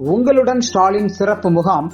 உங்களுடன் ஸ்டாலின் சிறப்பு முகாம்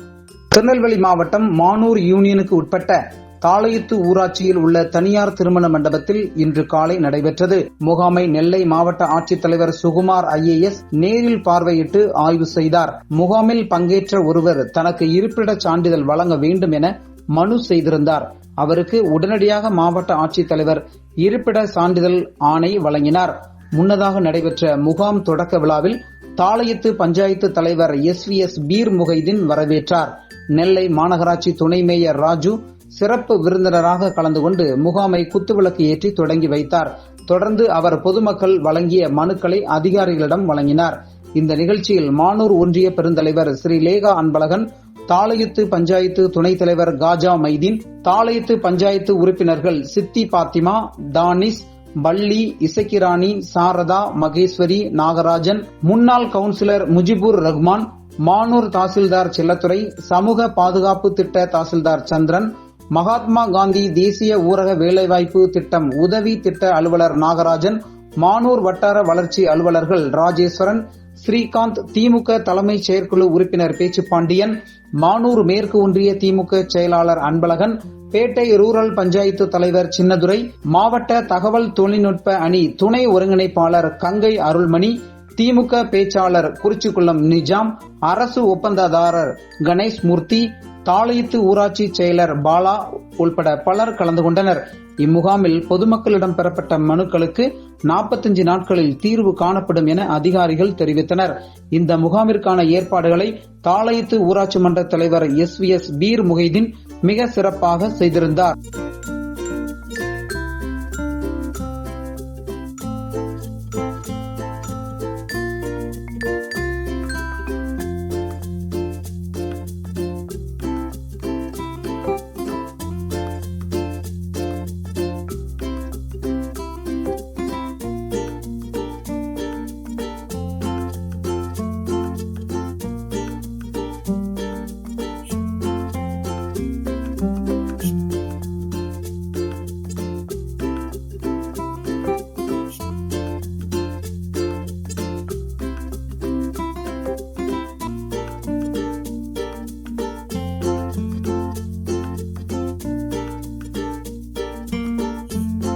திருநெல்வேலி மாவட்டம் மானூர் யூனியனுக்கு உட்பட்ட தாளையத்து ஊராட்சியில் உள்ள தனியார் திருமண மண்டபத்தில் இன்று காலை நடைபெற்றது. முகாமை நெல்லை மாவட்ட ஆட்சித்தலைவர் சுகுமார் IAS நேரில் பார்வையிட்டு ஆய்வு செய்தார். முகாமில் பங்கேற்ற ஒருவர் தனக்கு இருப்பிடச் சான்றிதழ் வழங்க வேண்டும் என மனு செய்திருந்தார். அவருக்கு உடனடியாக மாவட்ட ஆட்சித்தலைவர் இருப்பிட சான்றிதழ் ஆணை வழங்கினார். முன்னதாக நடைபெற்ற முகாம் தொடக்க விழாவில் தாளையத்து பஞ்சாயத்து தலைவர் SVS பீர் முகைதீன் வரவேற்றார். நெல்லை மாநகராட்சி துணை மேயர் ராஜு சிறப்பு விருந்தினராக கலந்து கொண்டு முகாமை குத்துவிளக்கு ஏற்றி தொடங்கி வைத்தார். தொடர்ந்து அவர் பொதுமக்கள் வழங்கிய மனுக்களை அதிகாரிகளிடம் வழங்கினார். இந்த நிகழ்ச்சியில் மானூர் ஒன்றிய பெருந்தலைவர் ஸ்ரீலேகா அன்பழகன், தாளையத்து பஞ்சாயத்து துணைத் தலைவர் காஜா மைதீன், தாளையத்து பஞ்சாயத்து உறுப்பினர்கள் சித்தி பாத்திமா, தானிஸ், பள்ளி, இசக்கிராணி, சாரதா, மகேஸ்வரி, நாகராஜன், முன்னாள் கவுன்சிலர் முஜிபுர் ரஹ்மான், மானூர் தாசில்தார் செல்லத்துறை, சமூக பாதுகாப்பு திட்ட தாசில்தார் சந்திரன், மகாத்மா காந்தி தேசிய ஊரக வேலைவாய்ப்பு திட்டம் உதவி திட்ட அலுவலர் நாகராஜன், மானூர் வட்டார வளர்ச்சி அலுவலர்கள் ராஜேஸ்வரன், ஸ்ரீகாந்த், திமுக தலைமை செயற்குழு உறுப்பினர் பேச்சுப்பாண்டியன், மானூர் மேற்கு ஒன்றிய திமுக செயலாளர் அன்பழகன், பேட்டை ரூரல் பஞ்சாயத்து தலைவர் சின்னதுரை, மாவட்ட தகவல் தொழில்நுட்ப அணி துணை ஒருங்கிணைப்பாளர் கங்கை அருள்மணி, திமுக பேச்சாளர் குறிச்சிக்குளம் நிஜாம், அரசு ஒப்பந்ததாரர் கணேஷ் மூர்த்தி, தாளையத்து ஊராட்சி செயலர் பாலா உள்பட பலர் கலந்து கொண்டனர். இம்முகாமில் பொதுமக்களிடம் பெறப்பட்ட மனுக்களுக்கு 45 நாட்களில் தீர்வு காணப்படும் என அதிகாரிகள் தெரிவித்தனர். இந்த முகாமிற்கான ஏற்பாடுகளை தாளையத்து ஊராட்சி மன்ற தலைவர் SVS பீர் முகைதீன் மிக சிறப்பாக செய்திருந்தார்.